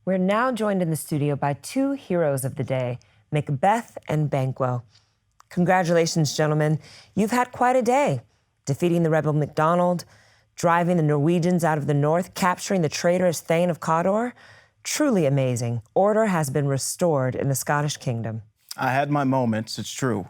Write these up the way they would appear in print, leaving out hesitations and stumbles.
We're now joined in the studio by two heroes of the day, Macbeth and Banquo. Congratulations, gentlemen. You've had quite a day. Defeating the rebel MacDonald, driving the Norwegians out of the north, capturing the traitorous Thane of Cawdor. Truly amazing. Order has been restored in the Scottish kingdom. I had my moments, it's true.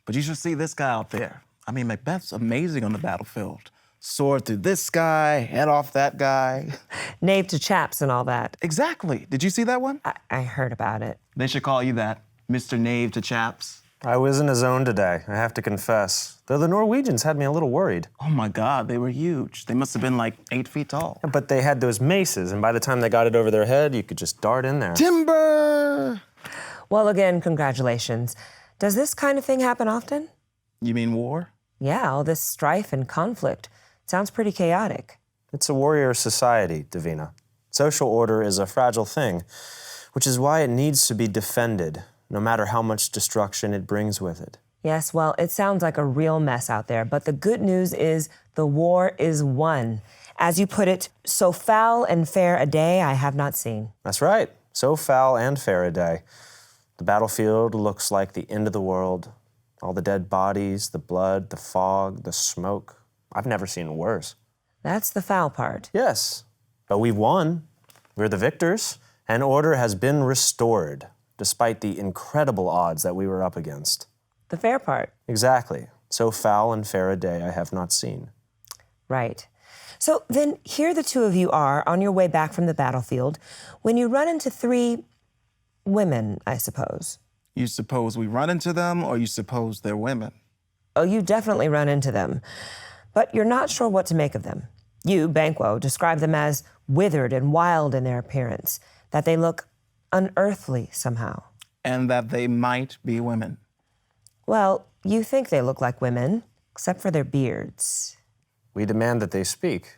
But you should see this guy out there. I mean, Macbeth's amazing on the battlefield. Sword through this guy, head off that guy. Knave to chaps and all that. Exactly. Did you see that one? I heard about it. They should call you that, Mr. Knave to chaps. I was in a zone today, I have to confess. Though the Norwegians had me a little worried. Oh my God, they were huge. They must have been like 8 feet tall. But they had those maces, and by the time they got it over their head, you could just dart in there. Timber! Well, again, congratulations. Does this kind of thing happen often? You mean war? Yeah, all this strife and conflict. Sounds pretty chaotic. It's a warrior society, Davina. Social order is a fragile thing, which is why it needs to be defended, no matter how much destruction it brings with it. Yes, well, it sounds like a real mess out there, but the good news is the war is won. As you put it, so foul and fair a day I have not seen. That's right, so foul and fair a day. The battlefield looks like the end of the world. All the dead bodies, the blood, the fog, the smoke. I've never seen worse. That's the foul part. Yes, but we've won. We're the victors, and order has been restored, despite the incredible odds that we were up against. The fair part. Exactly. So foul and fair a day I have not seen. Right. So then here the two of you are on your way back from the battlefield when you run into three women, I suppose. You suppose we run into them, or you suppose they're women? Oh, you definitely run into them. But you're not sure what to make of them. You, Banquo, describe them as withered and wild in their appearance, that they look unearthly somehow. And that they might be women. Well, you think they look like women, except for their beards. We demand that they speak.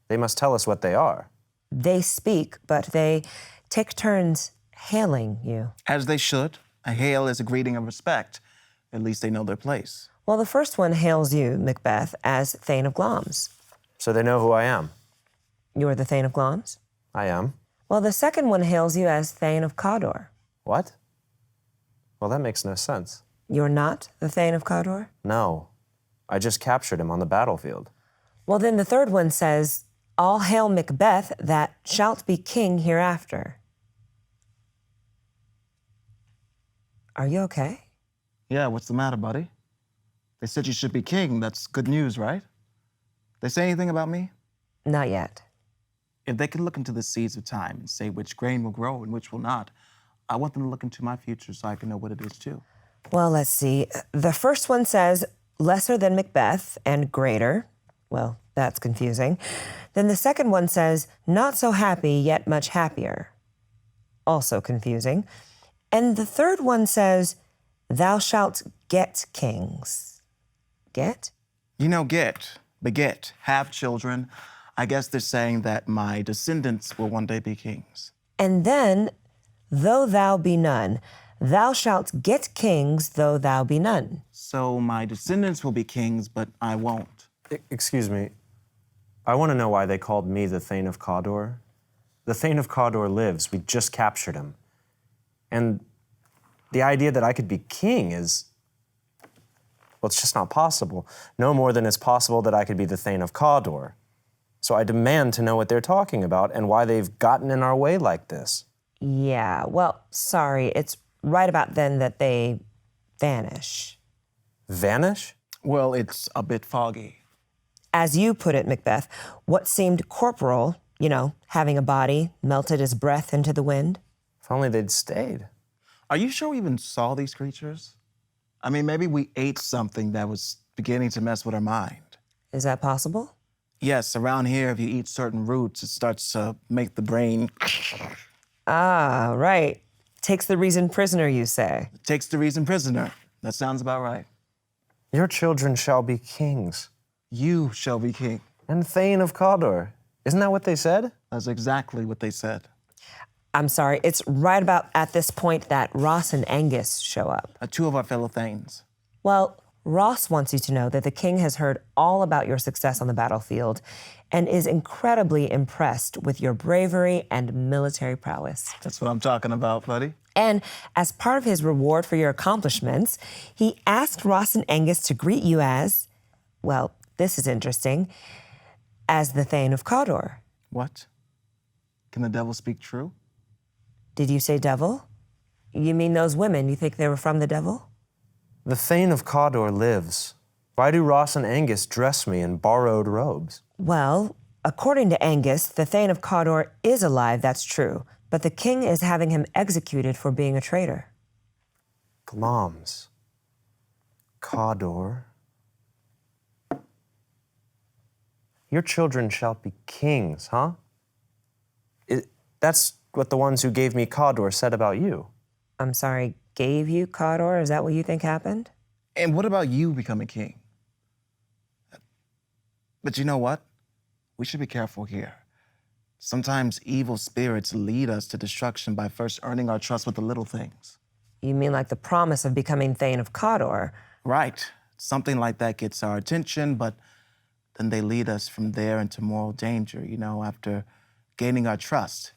They must tell us what they are. They speak, but they take turns hailing you. As they should. A hail is a greeting of respect. At least they know their place. Well, the first one hails you, Macbeth, as Thane of Glamis. So they know who I am. You're the Thane of Glamis? I am. Well, the second one hails you as Thane of Cawdor. What? Well, that makes no sense. You're not the Thane of Cawdor? No. I just captured him on the battlefield. Well, then the third one says, All hail Macbeth, that shalt be king hereafter. Are you okay? Yeah, what's the matter, buddy? They said you should be king. That's good news, right? They say anything about me? Not yet. If they can look into the seeds of time and say which grain will grow and which will not, I want them to look into my future so I can know what it is too. Well, let's see. The first one says, lesser than Macbeth and greater. Well, that's confusing. Then the second one says, not so happy, yet much happier. Also confusing. And the third one says, thou shalt get kings. Get? You know, beget, have children. I guess they're saying that my descendants will one day be kings. And then, though thou be none, thou shalt get kings, though thou be none. So my descendants will be kings, but I won't. Excuse me. I want to know why they called me the Thane of Cawdor. The Thane of Cawdor lives. We just captured him. And the idea that I could be king is, well, it's just not possible. No more than it's possible that I could be the Thane of Cawdor. So I demand to know what they're talking about and why they've gotten in our way like this. Yeah, well, sorry. It's right about then that they vanish. Vanish? Well, it's a bit foggy. As you put it, Macbeth, what seemed corporal, having a body, melted as breath into the wind. If only they'd stayed. Are you sure we even saw these creatures? I mean, maybe we ate something that was beginning to mess with our mind. Is that possible? Yes, around here, if you eat certain roots, it starts to make the brain... Ah, right. Takes the reason prisoner, you say. Takes the reason prisoner. That sounds about right. Your children shall be kings. You shall be king. And Thane of Cawdor. Isn't that what they said? That's exactly what they said. I'm sorry, it's right about at this point that Ross and Angus show up. 2 of our fellow Thanes. Well, Ross wants you to know that the king has heard all about your success on the battlefield and is incredibly impressed with your bravery and military prowess. That's what I'm talking about, buddy. And as part of his reward for your accomplishments, he asked Ross and Angus to greet you as, well, this is interesting, as the Thane of Cawdor. What? Can the devil speak true? Did you say devil? You mean those women? You think they were from the devil? The Thane of Cawdor lives. Why do Ross and Angus dress me in borrowed robes? Well, according to Angus, the Thane of Cawdor is alive, that's true. But the king is having him executed for being a traitor. Gloms. Cawdor. Your children shall be kings, huh? That's what the ones who gave me Cawdor said about you. I'm sorry, gave you Cawdor? Is that what you think happened? And what about you becoming king? But you know what? We should be careful here. Sometimes evil spirits lead us to destruction by first earning our trust with the little things. You mean like the promise of becoming Thane of Cawdor? Right. Something like that gets our attention, but then they lead us from there into moral danger, after gaining our trust.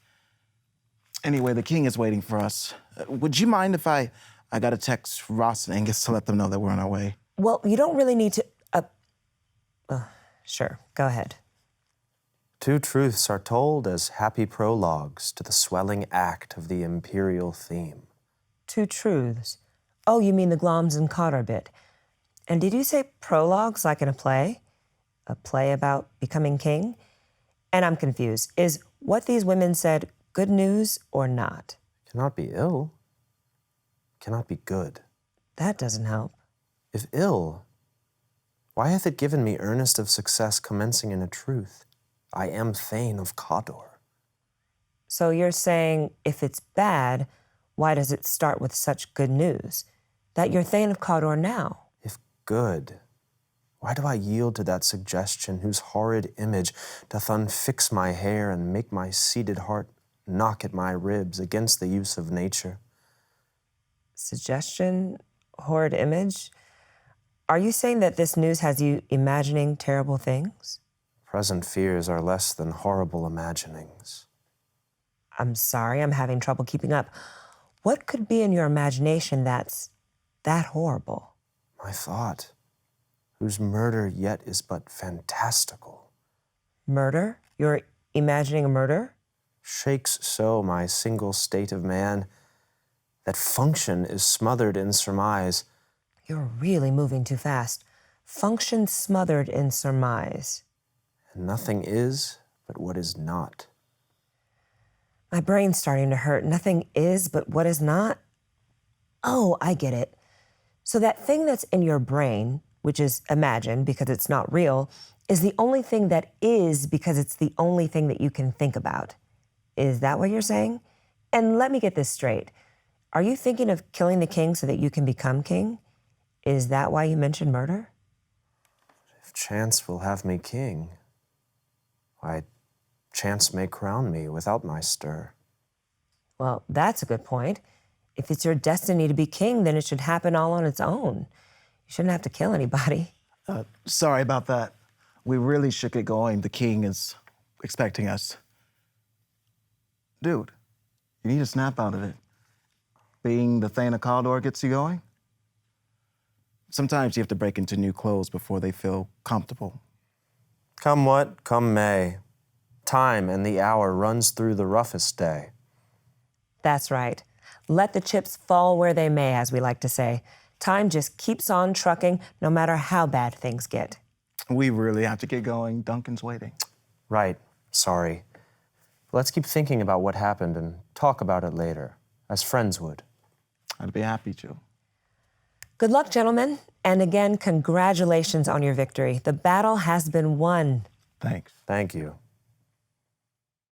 Anyway, the king is waiting for us. Would you mind if I got to text Ross and Angus to let them know that we're on our way? Well, you don't really need to... Sure, go ahead. Two truths are told as happy prologues to the swelling act of the imperial theme. Two truths. Oh, you mean the Gloms and Cawdor bit. And did you say prologues like in a play? A play about becoming king? And I'm confused. Is what these women said good news or not? Cannot be ill. Cannot be good. That doesn't help. If ill, why hath it given me earnest of success commencing in a truth? I am Thane of Cawdor. So you're saying if it's bad, why does it start with such good news? That you're Thane of Cawdor now? If good, why do I yield to that suggestion whose horrid image doth unfix my hair and make my seated heart knock at my ribs against the use of nature? Suggestion? Horrid image? Are you saying that this news has you imagining terrible things? Present fears are less than horrible imaginings. I'm sorry, I'm having trouble keeping up. What could be in your imagination that's that horrible? My thought, whose murder yet is but fantastical. Murder? You're imagining a murder? Shakes so my single state of man, that function is smothered in surmise. You're really moving too fast. Function smothered in surmise. And nothing is but what is not. My brain's starting to hurt. Nothing is but what is not. Oh, I get it. So that thing that's in your brain, which is imagined because it's not real, is the only thing that is because it's the only thing that you can think about. Is that what you're saying? And let me get this straight. Are you thinking of killing the king so that you can become king? Is that why you mentioned murder? If chance will have me king, why, chance may crown me without my stir. Well, that's a good point. If it's your destiny to be king, then it should happen all on its own. You shouldn't have to kill anybody. Sorry about that. We really should get going. The king is expecting us. Dude, you need to snap out of it. Being the Thane of Cawdor gets you going. Sometimes you have to break into new clothes before they feel comfortable. Come what, come may, time and the hour runs through the roughest day. That's right. Let the chips fall where they may, as we like to say. Time just keeps on trucking, no matter how bad things get. We really have to get going. Duncan's waiting. Right, sorry. Let's keep thinking about what happened and talk about it later, as friends would. I'd be happy to. Good luck, gentlemen. And again, congratulations on your victory. The battle has been won. Thanks. Thank you.